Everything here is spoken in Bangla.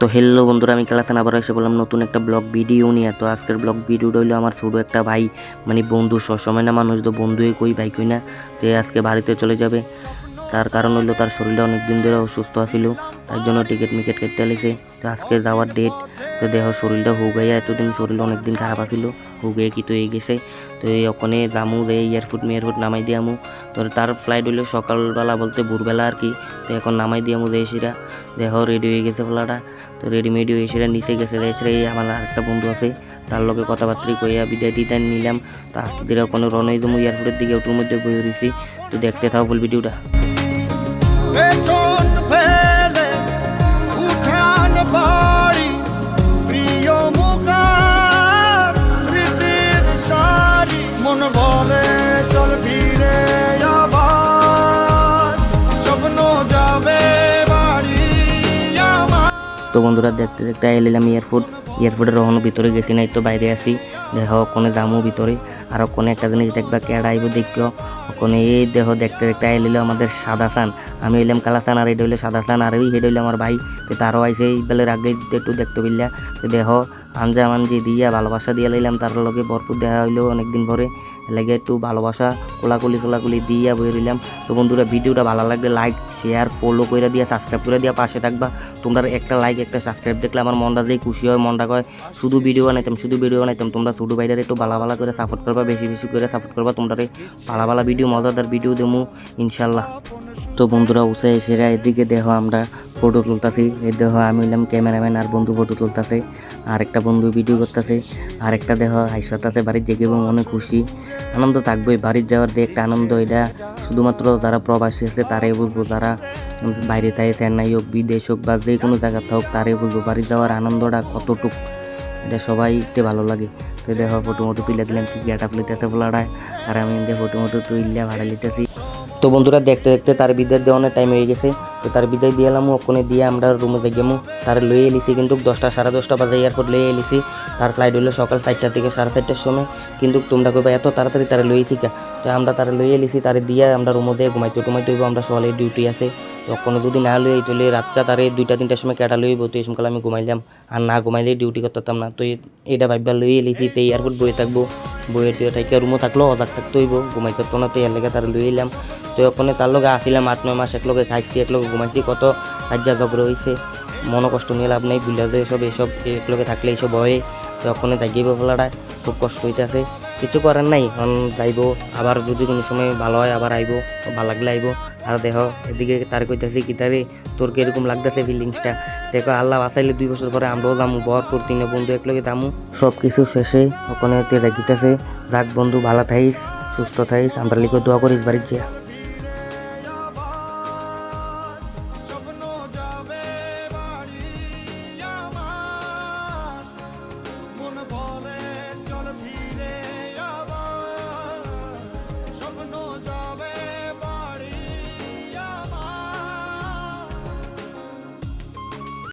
তো হেল্লো বন্ধুরা, আমি কালাসান আবার এসে বললাম নতুন একটা ব্লগ ভিডিও নিয়ে। তো আজকের ব্লগ ভিডিওটা হইলো আমার ছোটো একটা ভাই, মানে বন্ধু, সবসময় না মানুষ তো বন্ধুই কই, ভাই কই না। তো আজকে বাড়িতে চলে যাবে। তার কারণ হইলো তার শরীরটা অনেক দিন ধরে অসুস্থ আছিল, তার জন্য টিকিট কেটে আলিছে। তো আজকে যাওয়ার ডেট। তো দেহ শরীরটা হুগাইয়া, এতদিন শরীর অনেকদিন খারাপ আছিল, হুগিয়ে কি তো এই গেছে। তো এই ওখানে জামু এয়ারপোর্ট নামাই দিয়ামু। তো তার ফ্লাইট হইলো সকালবেলা, বলতে ভোরবেলা আর কি। তো এখন নামাই দিয়ামু দেশিরা। দেহ রেডি হয়ে গেছে ফোলাটা। তো রেডিমেড হয়ে সেটা নিচে গেছে। দেশের এই আমার আরেকটা বন্ধু আছে, তার লগে কথাবার্তা কইয়া বিদায় টিদায় নিলাম। তো আস্তে ধীরে ওখানে রনই জমু এয়ারপোর্টের দিকে, ওটার মধ্যে বই রয়েছি। তো দেখতে থাও ফুল ভিডিওটা। পেছন ফেলে উঠান বাড়ি, প্রিয় মুখার স্মৃতির সারি, মন বলে চল ফিরে আবার, স্বপ্ন যাবে বাড়ি আমার। তো বন্ধুরা দেখতে দেখতে এলাম এয়ারপোর্টের ওখানে ভিতরে গেছি নাই, তো বাইরে আসি। দেহ ওখানে যামু ভিতরে। আর ওখানে একটা জিনিস দেখবা, কেডা আইব দেখিও। ওখানে এই দেহ দেখতে দেখতে এলিল আমাদের সাদা সান। আমি এলাম কালা সান, আর এটা হইলো সাদা সান, আর ওই হেড হইলো আমার ভাই। তো তারও আইসে এই বেলের আগে যেতে একটু দেখতে পেলিয়া। তো দেহ আঞ্জি দিয়া ভালোবাসা দিয়ে লাইলাম, তার লগে ভরপুর দেখা হইলো অনেকদিন পরে। লাগে একটু ভালোবাসা কোলাকুলি দিয়া বই রইলাম। তো বন্ধুরা, ভিডিওটা ভালো লাগলে লাইক, শেয়ার, ফলো করে দিয়া, সাবস্ক্রাইব করে দিয়া পাশে থাকবা। তোমরা একটা লাইক, একটা সাবস্ক্রাইব দেখলে আমার মনটা যেই খুশি হয়, মনটা কয় শুধু ভিডিও বানাইতাম। তোমরা ছোটো ভাইদের একটু ভালো করে সাপোর্ট করবা, বেশি করে সাপোর্ট করবা। তোমরা ভালো ভিডিও, মজাদার ভিডিও দেবো ইনশাল্লাহ। তো বন্ধুরা, উঠে এসে এদিকে দেখো আমরা ফটো তুলতেছি। এই দেখো আমি হইলাম ক্যামেরাম্যান, আর বন্ধু ফটো তুলতেছে, আর একটা বন্ধু ভিডিও করতেছে। আর একটা দেখো হাসপাতালে বাড়ির জেগে, এবং অনেক খুশি আনন্দ থাকবোই। বাড়ির যাওয়ার দিয়ে একটা আনন্দ, এটা শুধুমাত্র যারা প্রবাসী আছে তারাই বুঝবো, যারা বাইরে থাকে, চেন্নাই হোক, বিদেশ হোক, বা যে কোনো জায়গা হোক, তারাই বুঝবো বাড়ি যাওয়ার আনন্দটা কতটুক। এটা সবাইতে ভালো লাগে। তো দেখো ফটো তুলে দিলাম, কি গেটা ফেলিতেছে বলাটায়, আর আমি ফটো তুললে ভাড়া লিতেছি। তো বন্ধুরা, দেখতে দেখতে তার বিদায় দেওয়ানোর টাইম হয়ে গেছে। তো তার বিদায় দিয়ে এলাম, ওখানে দিয়ে আমরা রুমে যাই গেমু। তার লয়ে এলিছি কিন্তু 10টা সাড়ে 10টা বাজে এয়ারপোর্ট লয়ে এলিছি। তার ফ্লাইট হলো সকাল 4টা থেকে 4:30টার সময়। কিন্তু তোমরা কইবা এত তাড়াতাড়ি তারা লইয়েছি কা? তো আমরা তারা লয়ে এলিছি, তারে দিয়ে আমরা রুমে দিয়ে ঘুমাইতে হইব। আমরা সকালে ডিউটি আছে। কোনো যদি না লই চলে রাতটা তারে 2টা-3টার সময় কেটা লইব। তো এই সময় আমি ঘুমাইলাম, আর না ঘুমাইলে ডিউটি করতাম না। তো এটা ভাববার লই এলিছি। তো এয়ারপোর্ট বয়ে থাকবো, বইয়ের দিয়ে থাকি রুমও থাকলেও অজাক থাকতে হইব, ঘুমাইতে তো না। তো এর লেগে তারা লই এলাম। তো ওখানে তার লগে আসিলাম 8-9 মাস, একলগে খাইছি, একলগে ঘুমাইছি, কত কাজা জবর হয়েছে। মনে কষ্ট নিয়ে লাভ নেই, বুঝলা যে এসব একলগে থাকলে এইসব হয়। তো ওখানে যাইব ফেলাটা খুব কষ্ট হইতেছে, কিছু করার নাই। এখন যাইব আবার, যদি কোনো সময় ভালো হয় আবার আইব, ভালো লাগলে আইব। আর দেখো এদিকে তার কইতেছি কি, তারে তোর কিরকম লাগতেছে ফিলিংসটা। দেখো আল্লাহ বাঁচাইলে 2 বছর পরে আমরাও যামু, ভরপুর 3 বন্ধু একলগে যামু। সব কিছু শেষে ওখানে দেখিতেছে। যাক বন্ধু, ভালো থাইস, সুস্থ থাইস, আমরা লিখে দোয়া করিস বাড়ির যা।